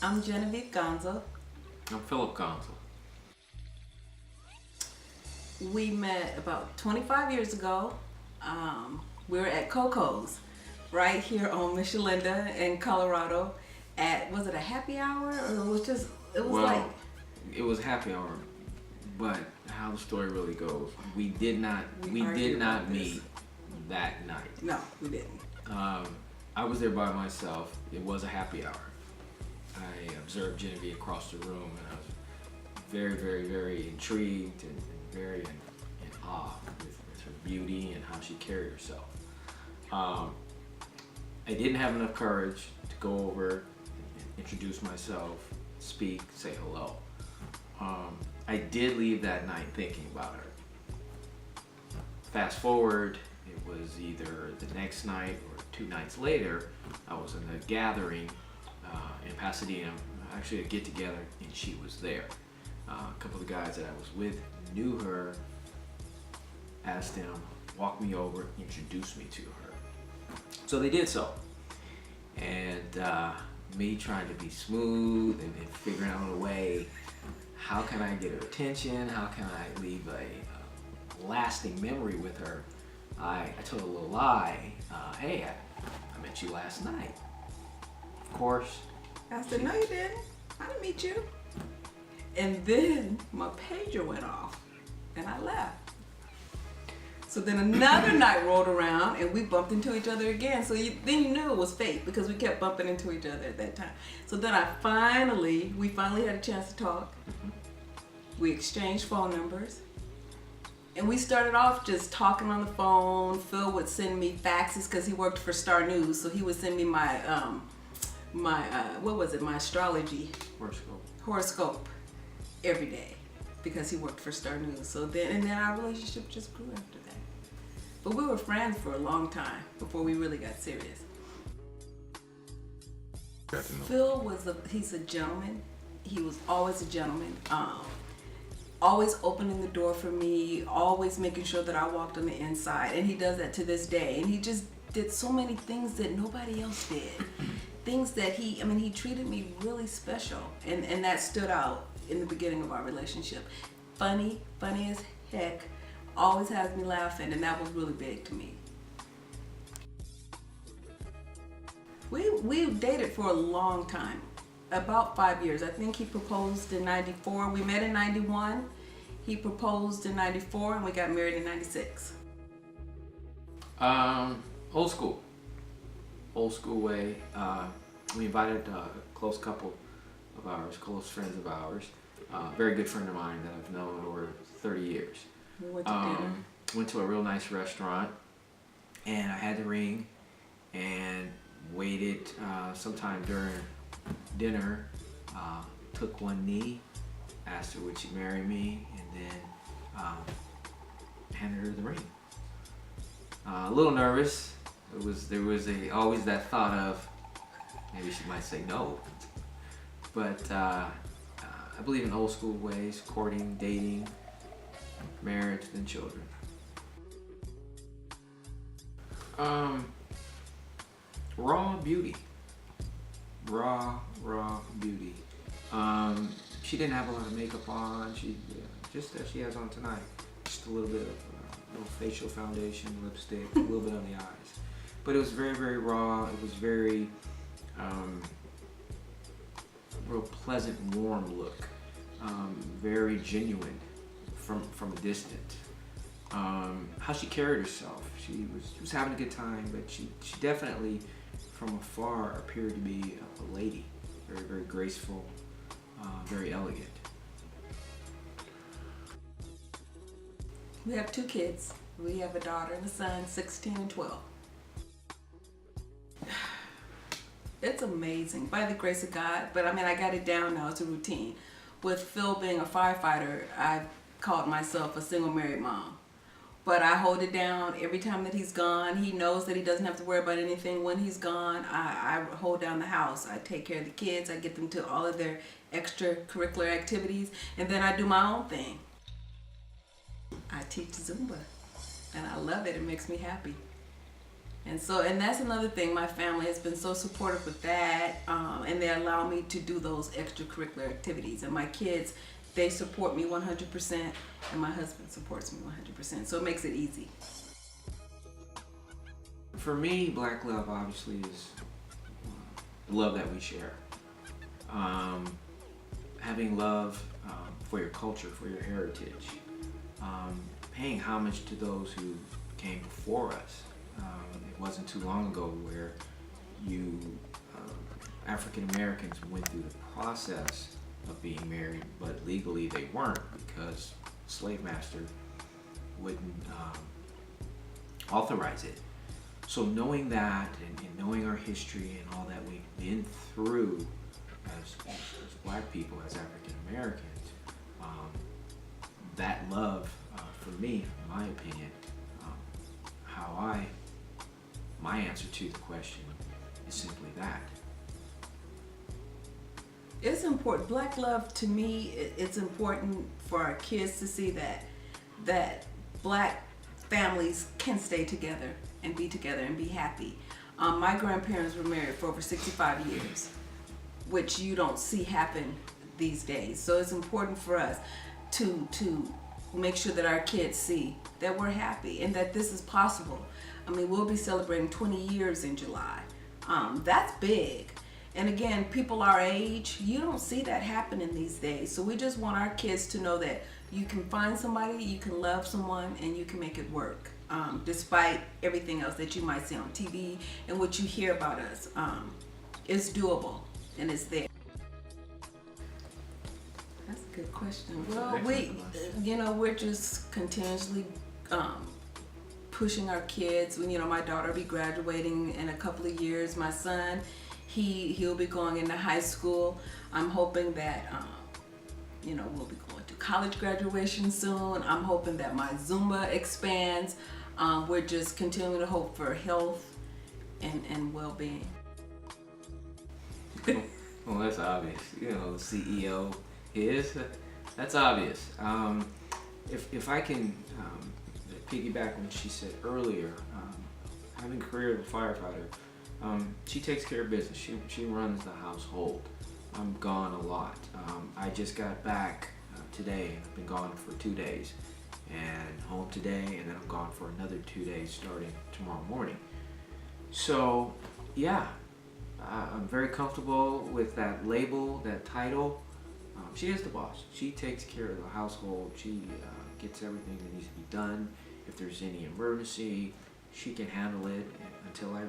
I'm Genevieve Gonzo. I'm Philip Gonzo. We met about 25 years ago. We were at Coco's right here on Michelinda in Colorado was it a happy hour or it was Well, like, it was happy hour, but how the story really goes, we did not argued about this. meet that night. No, we didn't. I was there by myself. It was a happy hour. I observed Genevieve across the room, and I was very, very, very intrigued and very in awe with her beauty and how she carried herself. I didn't have enough courage to go over and introduce myself, speak, say hello. I did leave that night thinking about her. Fast forward, it was either the next night or 2 nights later, I was in a gathering in Pasadena, actually a get together, and she was there. A couple of the guys that I was with knew her, asked them, walk me over, introduce me to her. So they did so. And me trying to be smooth and figuring out a way, how can I get her attention? How can I leave a lasting memory with her? I told a little lie. Hey, I met you last night. Of course. I said, no, you didn't. I didn't meet you. And then my pager went off and I left. So then another night rolled around and we bumped into each other again. So then you knew it was fate because we kept bumping into each other at that time. So then we finally had a chance to talk. We exchanged phone numbers. And we started off just talking on the phone. Phil would send me faxes because he worked for Star News. So he would send me my my astrology horoscope every day because he worked for Star News. So then our relationship just grew after that. But we were friends for a long time before we really got serious. Phil he's a gentleman. He was always a gentleman. Always opening the door for me, always making sure that I walked on the inside. And he does that to this day. And he just did so many things that nobody else did. Things that he treated me really special. And that stood out in the beginning of our relationship. Funny as heck, always has me laughing, and that was really big to me. We dated for a long time, about 5 years. I think he proposed in 94. We met in 91. He proposed in 94, and we got married in 96. Old school way. We invited a close couple of ours, close friends of ours, very good friend of mine that I've known over 30 years. We went to dinner. Went to a real nice restaurant, and I had the ring and waited sometime during dinner, took one knee, asked her would she marry me, and then handed her the ring. A little nervous. There was always that thought of maybe she might say no, but I believe in old school ways: courting, dating, marriage, then children. Raw beauty. Raw beauty. She didn't have a lot of makeup on. She just as she has on tonight. Just a little bit of little facial foundation, lipstick, a little bit on the eyes. But it was very, very raw. It was very real pleasant, warm look. Very genuine from a distance. How she carried herself. She was having a good time, but she definitely from afar appeared to be a lady. Very, very graceful, very elegant. We have 2 kids. We have a daughter and a son, 16 and 12. It's amazing, by the grace of God. But I got it down now. It's a routine. With Phil being a firefighter, I've called myself a single married mom. But I hold it down every time that he's gone. He knows that he doesn't have to worry about anything when he's gone. I hold down the house. I take care of the kids. I get them to all of their extracurricular activities. And then I do my own thing. I teach Zumba. And I love it. It makes me happy. And that's another thing. My family has been so supportive with that, and they allow me to do those extracurricular activities. And my kids, they support me 100%, and my husband supports me 100%. So it makes it easy. For me, Black love obviously is the love that we share. Having love for your culture, for your heritage, paying homage to those who came before us. It wasn't too long ago where African Americans went through the process of being married, but legally they weren't because the slave master wouldn't authorize it. So knowing that and knowing our history and all that we've been through as Black people, as African Americans, that love for me, in my opinion, my answer to the question is simply that. It's important. Black love, to me, it's important for our kids to see that Black families can stay together and be happy. My grandparents were married for over 65 years, which you don't see happen these days. So it's important for us to make sure that our kids see that we're happy and that this is possible. I mean, we'll be celebrating 20 years in July. That's big. And again, people our age, you don't see that happening these days. So we just want our kids to know that you can find somebody, you can love someone, and you can make it work. Despite everything else that you might see on TV and what you hear about us. It's doable and it's there. That's a good question. Well, we're just continuously pushing our kids. My daughter will be graduating in a couple of years. My son, he'll be going into high school. I'm hoping that we'll be going to college graduation soon. I'm hoping that my Zumba expands. We're just continuing to hope for health and well-being. Well, that's obvious. The CEO is. That's obvious. If I can piggyback on what she said earlier, having a career as a firefighter, she takes care of business. She runs the household. I'm gone a lot. I just got back today. I've been gone for 2 days, and home today, and then I'm gone for another 2 days starting tomorrow morning. So, yeah, I'm very comfortable with that label, that title. She is the boss. She takes care of the household. She gets everything that needs to be done. If there's any emergency, she can handle it until I